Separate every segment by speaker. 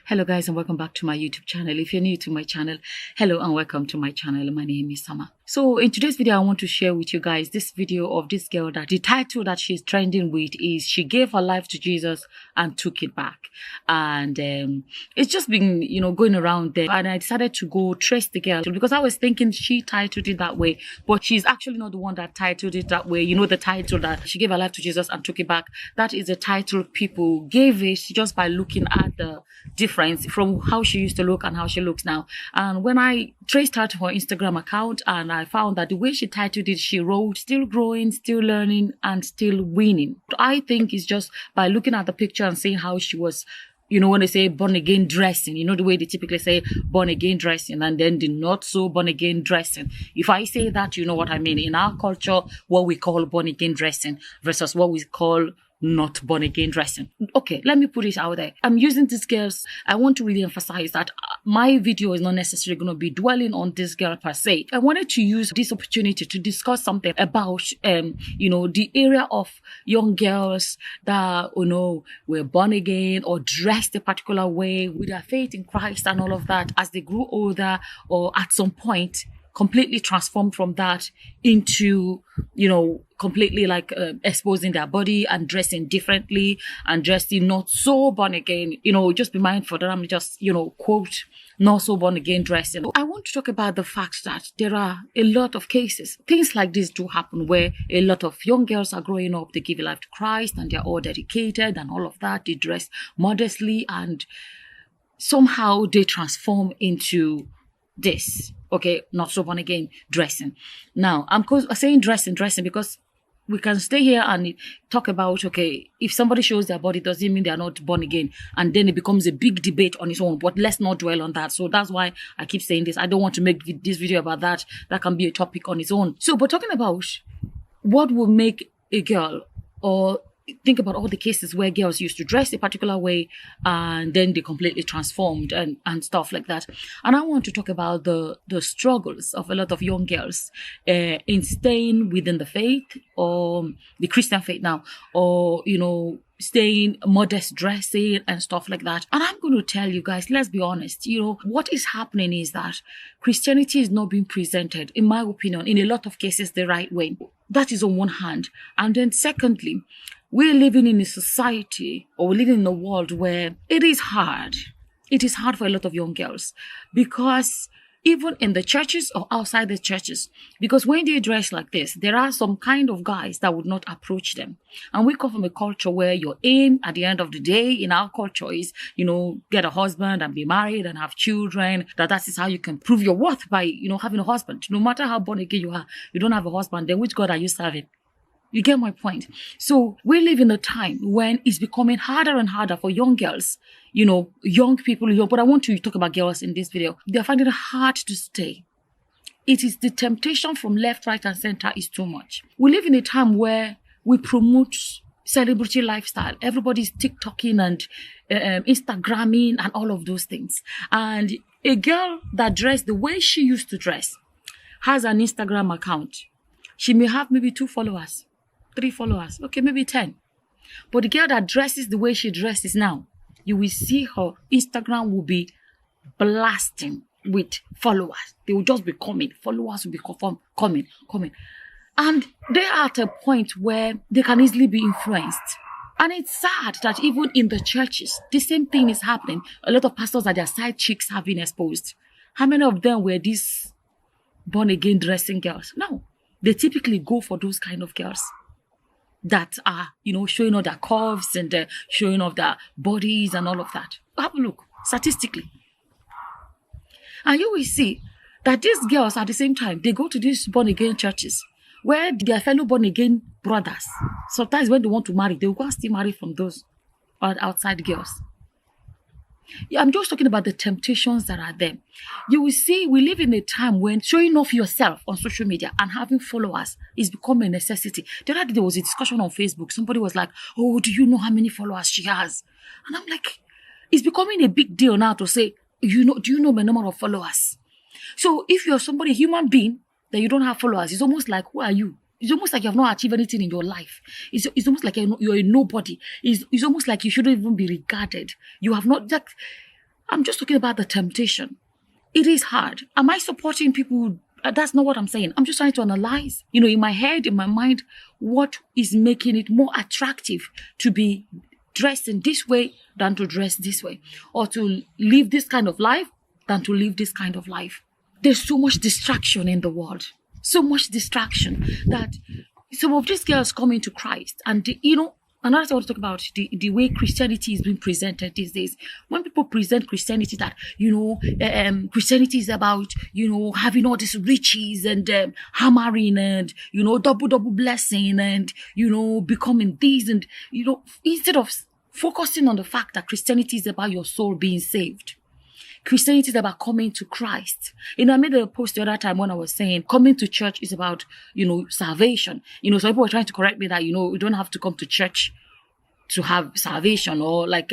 Speaker 1: Hello guys and welcome back to my YouTube channel. If you're new to my channel, hello and welcome to my channel. My name is Sama. So in today's video, I want to share with you guys this video of this girl that the title that she's trending with is she gave her life to Jesus and took it back. And it's just been, going around there. And I decided to go trace the girl because I was thinking she titled it that way, but she's actually not the one that titled it that way. You know, the title that she gave her life to Jesus and took it back. That is the title people gave it just by looking at the difference from how she used to look and how she looks now. And when I traced her to her Instagram account, and I found that the way she titled it, she wrote, "Still growing, still learning, and still winning." I think it's just by looking at the picture and seeing how she was, when they say born again dressing, the way they typically say born again dressing and then the not so born again dressing. If I say that, you know what I mean. In our culture, what we call born again dressing versus what we call not born again dressing. Okay, let me put it out there. I'm using these girls. I want to really emphasize that my video is not necessarily going to be dwelling on this girl per se. I wanted to use this opportunity to discuss something about, the area of young girls that, were born again or dressed a particular way with their faith in Christ and all of that as they grew older or at some point completely transformed from that into, completely exposing their body and dressing differently and dressing not so born again. Just be mindful that I'm just, quote, not so born again dressing. I want to talk about the fact that there are a lot of cases. Things like this do happen where a lot of young girls are growing up, they give a life to Christ and they're all dedicated and all of that. They dress modestly and somehow they transform into this. Okay, not so born again dressing. Now, I'm saying dressing because we can stay here and talk about, okay, if somebody shows their body, doesn't mean they're not born again. And then it becomes a big debate on its own, but let's not dwell on that. So that's why I keep saying this. I don't want to make this video about that. That can be a topic on its own. So, but talking about what will make a girl, or think about all the cases where girls used to dress a particular way and then they completely transformed and stuff like that. And I want to talk about the struggles of a lot of young girls in staying within the faith or the Christian faith now, or, staying modest dressing and stuff like that. And I'm going to tell you guys, let's be honest, what is happening is that Christianity is not being presented, in my opinion, in a lot of cases, the right way. That is on one hand. And then secondly, we're living in a society, or we're living in a world where it is hard. It is hard for a lot of young girls because even in the churches or outside the churches, because when they dress like this, there are some kind of guys that would not approach them. And we come from a culture where your aim at the end of the day in our culture is, get a husband and be married and have children. That is how you can prove your worth by, having a husband. No matter how born again you are, you don't have a husband, then which God are you serving? You get my point. So we live in a time when it's becoming harder and harder for young girls, young people, but I want to talk about girls in this video. They're finding it hard to stay. It is the temptation from left, right, and center is too much. We live in a time where we promote celebrity lifestyle. Everybody's TikToking and Instagramming and all of those things. And a girl that dressed the way she used to dress has an Instagram account. She may have maybe 2 followers. 3 followers, okay, maybe 10. But the girl that dresses the way she dresses now, you will see her Instagram will be blasting with followers. They will just be coming. Followers will be coming. And they are at a point where they can easily be influenced. And it's sad that even in the churches, the same thing is happening. A lot of pastors and their side chicks have been exposed. How many of them were these born again dressing girls? No, they typically go for those kind of girls that are, showing off their curves and showing off their bodies and all of that. Have a look, statistically. And you will see that these girls, at the same time, they go to these born-again churches where their fellow born-again brothers, sometimes when they want to marry, they will go and still marry from those outside girls. I'm just talking about the temptations that are there. You will see we live in a time when showing off yourself on social media and having followers is becoming a necessity. The other day there was a discussion on Facebook. Somebody was like, "Oh, do you know how many followers she has?" And I'm like, it's becoming a big deal now to say, do you know my number of followers? So if you're somebody, human being, that you don't have followers, it's almost like, who are you? It's almost like you have not achieved anything in your life. It's almost like you're a nobody. It's almost like you shouldn't even be regarded. You have not, I'm just talking about the temptation. It is hard. Am I supporting people? That's not what I'm saying. I'm just trying to analyze, in my head, in my mind, what is making it more attractive to be dressed in this way than to dress this way, or to live this kind of life than to live this kind of life. There's so much distraction in the world, so much distraction that some of these girls come into Christ, and another thing I want to talk about, the way Christianity is being presented these days. When people present Christianity that, Christianity is about, having all these riches and hammering and, double blessing and, becoming this and, instead of focusing on the fact that Christianity is about your soul being saved. Christianity is about coming to Christ. I made a post the other time when I was saying coming to church is about, salvation. Some people were trying to correct me that, you don't have to come to church to have salvation, or like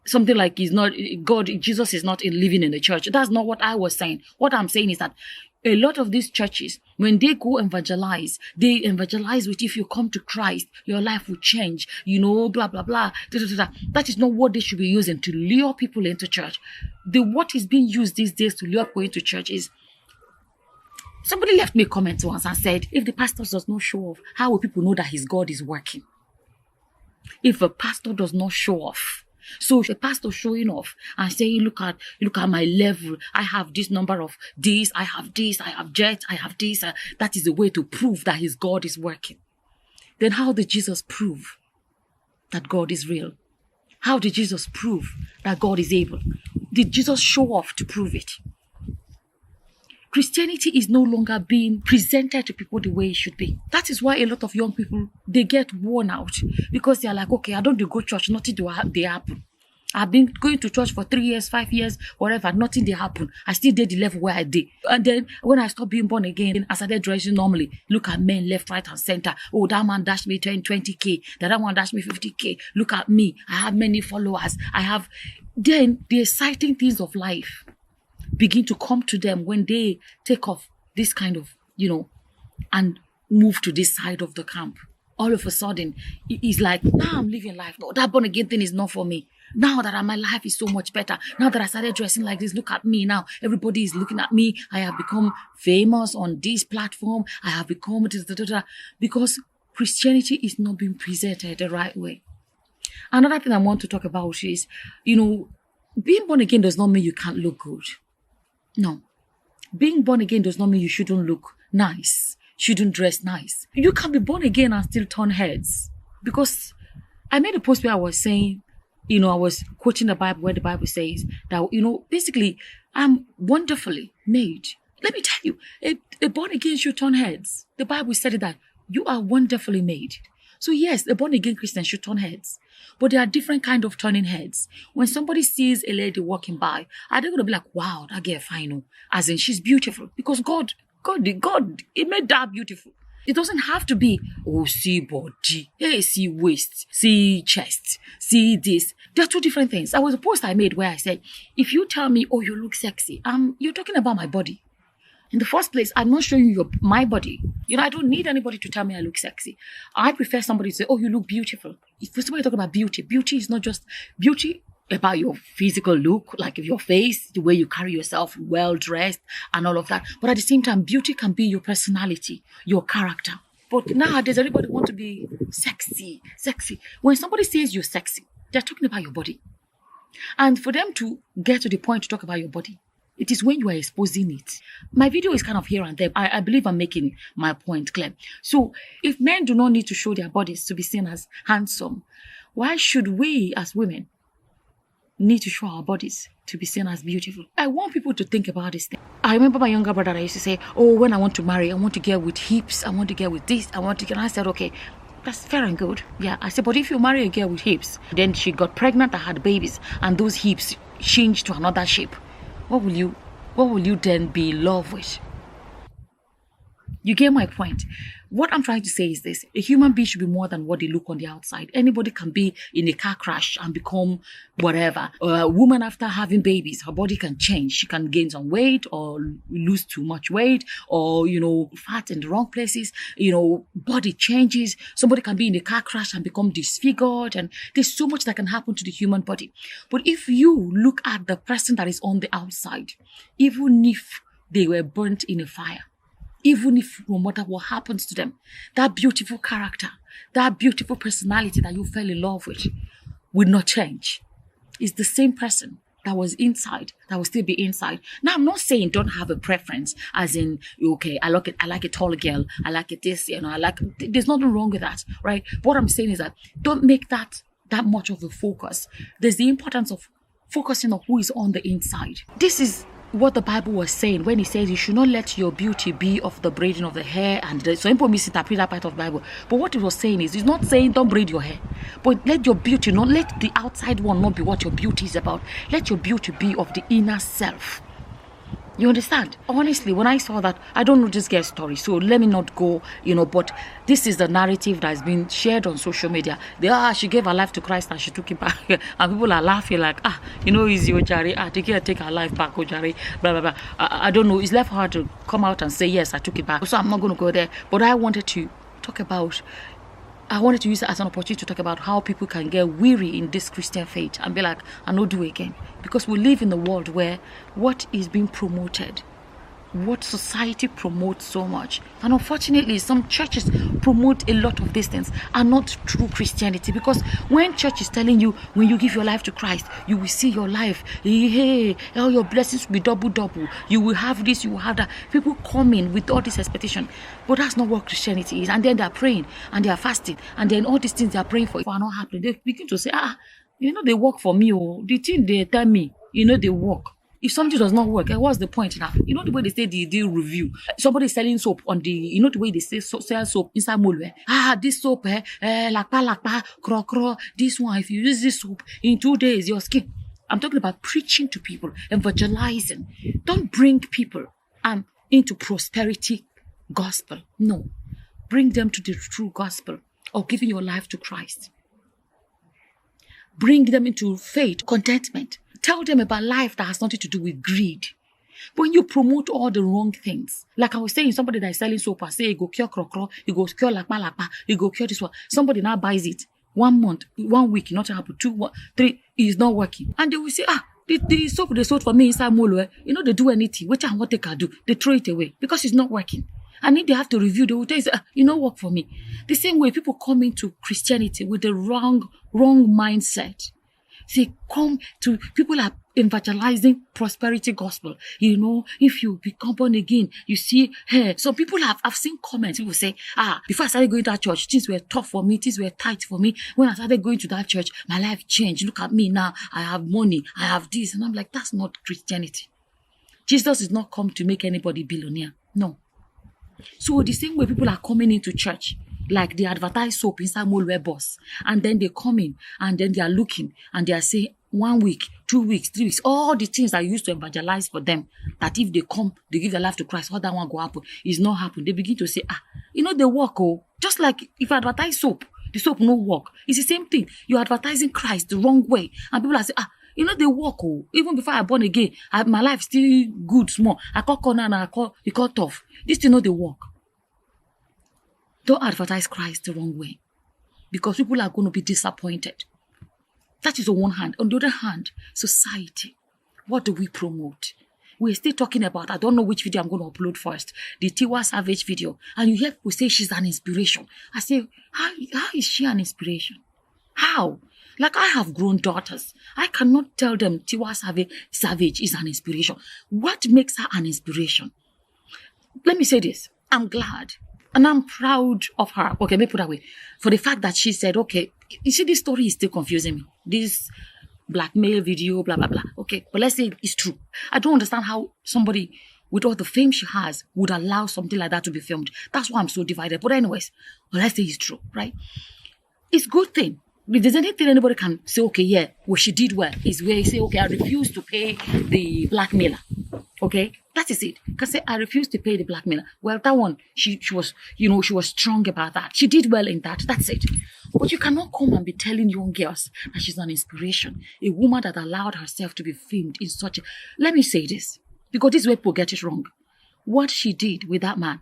Speaker 1: something like Jesus is not living in the church. That's not what I was saying. What I'm saying is that a lot of these churches, when they go evangelize with, if you come to Christ, your life will change, blah, blah, blah. That is not what they should be using to lure people into church. What is being used these days to lure people into church is, somebody left me a comment once and said, if the pastor does not show off, how will people know that his God is working? If a pastor does not show off, so if a pastor showing off and saying, look at my level, I have this number of this, I have jets, I have this, that is the way to prove that his God is working. Then how did Jesus prove that God is real? How did Jesus prove that God is able? Did Jesus show off to prove it? Christianity is no longer being presented to people the way it should be. That is why a lot of young people, they get worn out, because they are like, okay, I don't do go church, nothing they happen. I've been going to church for 3 years, 5 years, whatever, nothing they happen. I still did the level where I did. And then when I stopped being born again, I started dressing normally. Look at men left, right, and center. Oh, that man dashed me 20K. That one dashed me 50K. Look at me. I have many followers. Then the exciting things of life begin to come to them when they take off this kind of, and move to this side of the camp. All of a sudden, it's like, now I'm living life. No, that born again thing is not for me. Now that my life is so much better. Now that I started dressing like this, look at me now. Everybody is looking at me. I have become famous on this platform. I have become because Christianity is not being presented the right way. Another thing I want to talk about is, being born again does not mean you can't look good. No. Being born again does not mean you shouldn't look nice, shouldn't dress nice. You can be born again and still turn heads. Because I made a post where I was saying, I was quoting the Bible where the Bible says that, basically, I'm wonderfully made. Let me tell you, a born again should turn heads. The Bible said that you are wonderfully made. So yes, a born again Christian should turn heads. But there are different kind of turning heads. When somebody sees a lady walking by, are they going to be like, wow, that girl fine, as in she's beautiful? Because God, it made that beautiful. It doesn't have to be, oh, see body, hey, see waist, see chest, see this. There are two different things. There was a post I made where I said, if you tell me, oh, you look sexy, you're talking about my body. In the first place, I'm not showing you my body. I don't need anybody to tell me I look sexy. I prefer somebody to say, oh, you look beautiful. If somebody talk about beauty, beauty is not just beauty about your physical look, like your face, the way you carry yourself, well-dressed and all of that. But at the same time, beauty can be your personality, your character. But nowadays, everybody want to be sexy. When somebody says you're sexy, they're talking about your body. And for them to get to the point to talk about your body, it is when you are exposing it. My video is kind of here and there. I believe I'm making my point clear. So if men do not need to show their bodies to be seen as handsome, why should we as women need to show our bodies to be seen as beautiful? I want people to think about this thing. I remember my younger brother, I used to say, oh, when I want to marry, I want to get with hips. I want to get with this. And I said, okay, that's fair and good. Yeah, I said, but if you marry a girl with hips, then she got pregnant and had babies, and those hips changed to another shape, what will you then be in love with? You get my point. What I'm trying to say is this: a human being should be more than what they look on the outside. Anybody can be in a car crash and become whatever. A woman, after having babies, her body can change. She can gain some weight or lose too much weight, or, fat in the wrong places. Body changes. Somebody can be in a car crash and become disfigured. And there's so much that can happen to the human body. But if you look at the person that is on the outside, even if they were burnt in a fire, even if no matter what happens to them, that beautiful character, that beautiful personality that you fell in love with will not change. It's the same person that was inside that will still be inside. Now, I'm not saying don't have a preference, as in, okay, I like a tall girl, I like it this, there's nothing wrong with that, right? But what I'm saying is that don't make that much of a focus. There's the importance of focusing on who is on the inside. This is what the Bible was saying when it says you should not let your beauty be of the braiding of the hair. And some people misinterpret that part of the Bible. But what it was saying is, it's not saying don't braid your hair, but let your beauty, not let the outside one not be what your beauty is about. Let your beauty be of the inner self. You understand? Honestly, when I saw that, I don't know this girl's story, so let me not go, but this is the narrative that has been shared on social media. She gave her life to Christ and she took it back. And people are laughing like, easy, Ojari, take her life back, Ojari, blah, blah, blah. I don't know. It's left hard to come out and say, yes, I took it back. So I'm not going to go there. But I wanted to use it as an opportunity to talk about how people can get weary in this Christian faith and be like, I know do again. Because we live in a world where what is being promoted, what society promotes so much, and unfortunately some churches promote a lot of these things, are not true Christianity. Because when church is telling you, when you give your life to Christ, you will see your life, hey, all your blessings will be double, you will have this, you will have that. People come in with all this expectation, but that's not what Christianity is. And then they're praying and they're fasting, and then all these things they're praying for are not happening. They begin to say, they work for me, or the thing they tell me, they work. If something does not work, what's the point now? The way they say they do review. Somebody selling soap on the, the way they say sell soap inside Molwe. This soap, lakpa, kro, this one, if you use this soap, in 2 days, your skin. I'm talking about preaching to people, evangelizing. Don't bring people into prosperity gospel. No. Bring them to the true gospel of giving your life to Christ. Bring them into faith, contentment. Tell them about life that has nothing to do with greed. When you promote all the wrong things, like I was saying, somebody that is selling soap, I say, you go cure kro, you go cure lakpa, you go cure this one. Somebody now buys it 1 month, 1 week, nothing happen, 2, 3, it's not working. And they will say, the soap they sold for me inside Molwe, they do anything, which and what they can do, they throw it away because it's not working. And if they have to review, they will tell you, work for me. The same way people come into Christianity with the wrong mindset. They come to, people are evangelizing prosperity gospel. If you become born again, you see, some people I've seen comments, people say, before I started going to that church, things were tough for me, things were tight for me. When I started going to that church, my life changed. Look at me now, I have money, I have this. And I'm like, that's not Christianity. Jesus is not come to make anybody billionaire. No. So the same way people are coming into church, like they advertise soap inside Molwe bus, and then they come in and then they are looking and they are saying 1 week, 2 weeks, 3 weeks, all the things I used to evangelize for them, that if they come, they give their life to Christ, all that one go happen, is not happen. They begin to say, they work, just like if you advertise soap, the soap no work. It's the same thing. You're advertising Christ the wrong way, and people are saying, they work, even before I born again, my life still good, small. I call corner and it call tough. This thing they work. Don't advertise Christ the wrong way, because people are going to be disappointed. That is on one hand. On the other hand, society. What do we promote? We're still talking about, I don't know which video I'm going to upload first, the Tiwa Savage video. And you hear people say she's an inspiration. I say, how is she an inspiration? How? Like, I have grown daughters. I cannot tell them Tiwa Savage is an inspiration. What makes her an inspiration? Let me say this. I'm glad. And I'm proud of her. Okay, let me put that way. For the fact that she said, okay, you see, this story is still confusing me. This blackmail video, blah, blah, blah. Okay, but let's say it's true. I don't understand how somebody with all the fame she has would allow something like that to be filmed. That's why I'm so divided. But anyways, well, let's say it's true, right? It's a good thing. If there's anything anybody can say, okay, yeah, well, she did well, is where you say, okay, I refuse to pay the blackmailer. Okay? That is it. Because I refuse to pay the blackmailer. Well, that one, she was, she was strong about that. She did well in that. That's it. But you cannot come and be telling young girls that she's an inspiration. A woman that allowed herself to be filmed in such a... Let me say this, because this is where people get it wrong. What she did with that man,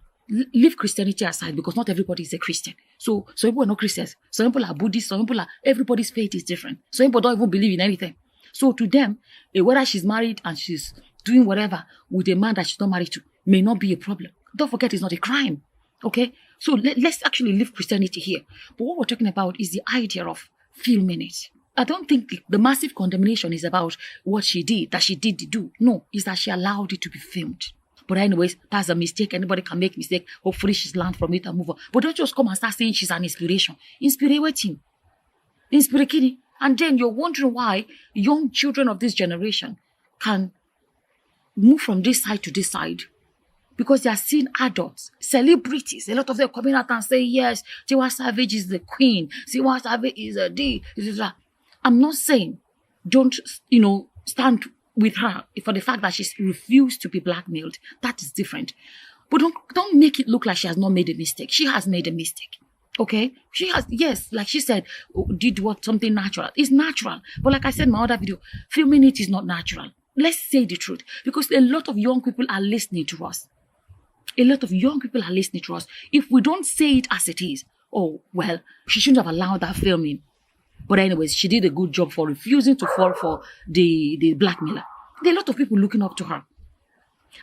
Speaker 1: leave Christianity aside, because not everybody is a Christian. So some people are not Christians. Some people are Buddhists. Some people are... Everybody's faith is different. Some people don't even believe in anything. So to them, whether she's married and she's doing whatever with a man that she's not married to may not be a problem. Don't forget, it's not a crime. Okay? So let's actually leave Christianity here. But what we're talking about is the idea of filming it. I don't think the massive condemnation is about what she did, that she did do. No, it's that she allowed it to be filmed. But anyways, that's a mistake. Anybody can make mistake. Hopefully she's learned from it and move on. But don't just come and start saying she's an inspiration. Inspirate him. Inspirate. And then you're wondering why young children of this generation can move from this side to this side. Because they are seeing adults, celebrities. A lot of them coming out and say, yes, Tiwa Savage is the queen. Tiwa Savage is a D. I'm not saying don't, stand with her for the fact that she's refused to be blackmailed. That is different. But don't make it look like she has not made a mistake. She has made a mistake. Okay? She has, yes, like she said, did something natural. It's natural. But like I said in my other video, filming it is not natural. Let's say the truth. Because a lot of young people are listening to us. A lot of young people are listening to us. If we don't say it as it is, oh, well, she shouldn't have allowed that filming. But anyways, she did a good job for refusing to fall for the blackmailer. There are a lot of people looking up to her.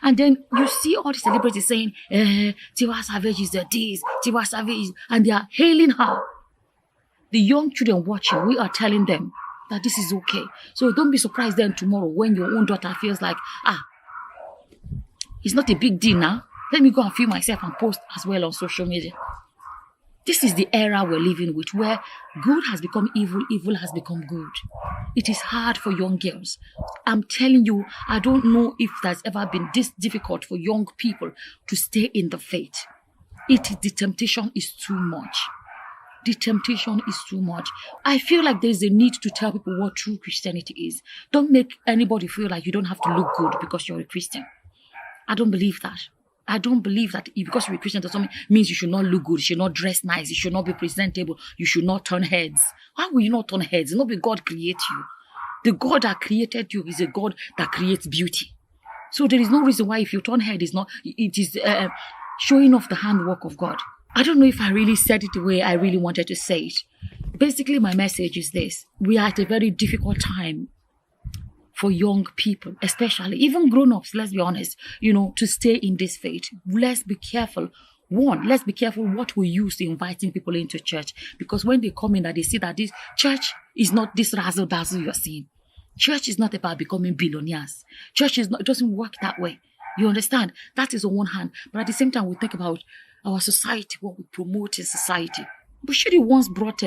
Speaker 1: And then you see all the celebrities saying, Tiwa Savage is this, Tiwa Savage, and they are hailing her. The young children watching, we are telling them that this is okay. So don't be surprised then tomorrow when your own daughter feels like, it's not a big deal now. Let me go and film myself and post as well on social media. This is the era we're living with, where good has become evil, evil has become good. It is hard for young girls. I'm telling you, I don't know if there's ever been this difficult for young people to stay in the faith. The temptation is too much. The temptation is too much. I feel like there's a need to tell people what true Christianity is. Don't make anybody feel like you don't have to look good because you're a Christian. I don't believe that. I don't believe that because you're a Christian doesn't mean you should not look good, you should not dress nice, you should not be presentable, you should not turn heads. Why will you not turn heads? It's not because God created you. The God that created you is a God that creates beauty. So there is no reason why if you turn head, it is showing off the handwork of God. I don't know if I really said it the way I really wanted to say it. Basically, my message is this. We are at a very difficult time for young people, especially, even grown-ups, let's be honest, to stay in this faith. Let's be careful. One, let's be careful what we use in inviting people into church. Because when they come in, that they see that this church is not this razzle-dazzle you're seeing. Church is not about becoming billionaires. Church it doesn't work that way. You understand? That is on one hand. But at the same time, we think about our society, what we promote in society. Bushiri once brought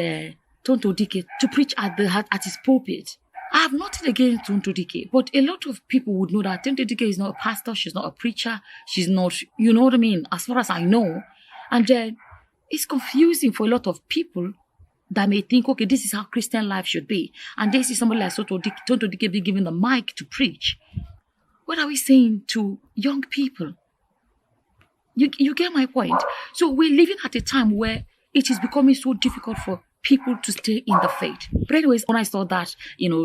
Speaker 1: Tonto Dike to preach at his pulpit. I have nothing against Tonto Dike, but a lot of people would know that Tonto Dike is not a pastor, she's not a preacher, she's not, you know what I mean, as far as I know. And then it's confusing for a lot of people that may think, okay, this is how Christian life should be. And they see somebody like Tonto Dike be given the mic to preach. What are we saying to young people? You get my point? So we're living at a time where it is becoming so difficult for people to stay in the faith. But anyways, when I saw that,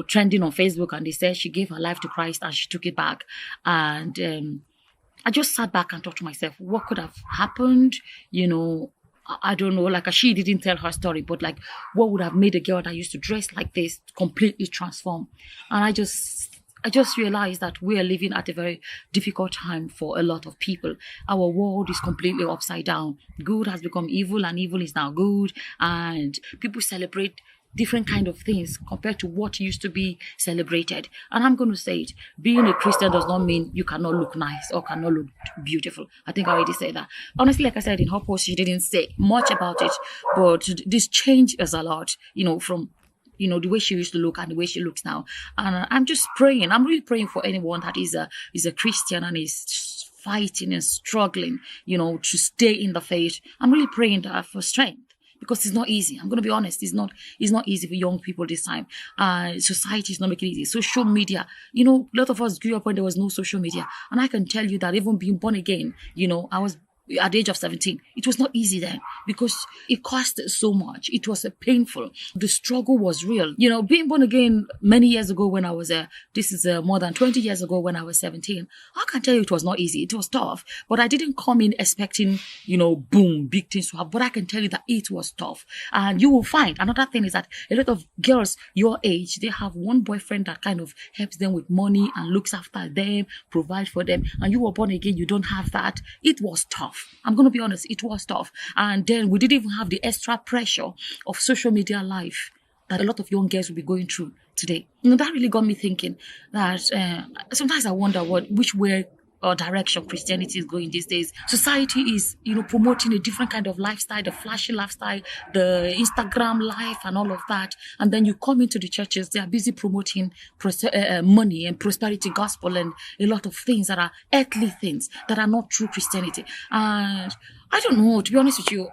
Speaker 1: trending on Facebook and they said she gave her life to Christ and she took it back. And I just sat back and thought to myself, what could have happened? I don't know, like she didn't tell her story, but like what would have made a girl that used to dress like this completely transform? And I just realized that we are living at a very difficult time for a lot of people. Our world is completely upside down. Good has become evil and evil is now good. And people celebrate different kind of things compared to what used to be celebrated. And I'm going to say it. Being a Christian does not mean you cannot look nice or cannot look beautiful. I think I already said that. Honestly, like I said in her post, she didn't say much about it. But this changes a lot, from the way she used to look and the way she looks now. And I'm just praying. I'm really praying for anyone that is a Christian and is fighting and struggling, to stay in the faith. I'm really praying for strength. because it's not easy. I'm going to be honest. It's not easy for young people this time. Society is not making it easy. Social media, a lot of us grew up when there was no social media. And I can tell you that even being born again, I was at the age of 17, it was not easy then because it cost so much. It was painful. The struggle was real. Being born again many years ago when I was, this is more than 20 years ago when I was 17, I can tell you it was not easy. It was tough, but I didn't come in expecting, boom, big things to happen. But I can tell you that it was tough. And you will find another thing is that a lot of girls your age, they have one boyfriend that kind of helps them with money and looks after them, provides for them. And you were born again, you don't have that. It was tough. I'm going to be honest, it was tough. And then we didn't even have the extra pressure of social media life that a lot of young girls will be going through today. That really got me thinking that sometimes I wonder which way or direction Christianity is going these days. Society is, promoting a different kind of lifestyle, the flashy lifestyle, the Instagram life and all of that. And then you come into the churches, they are busy promoting money and prosperity gospel and a lot of things that are earthly things that are not true Christianity. And I don't know, to be honest with you,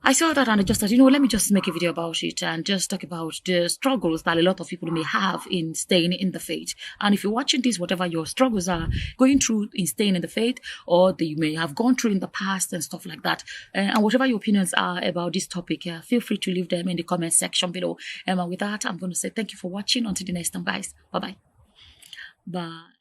Speaker 1: I saw that and I just thought, let me just make a video about it and just talk about the struggles that a lot of people may have in staying in the faith. And if you're watching this, whatever your struggles are going through in staying in the faith or that you may have gone through in the past and stuff like that, and whatever your opinions are about this topic, feel free to leave them in the comment section below. And with that, I'm going to say thank you for watching. Until the next time, guys. Bye-bye. Bye.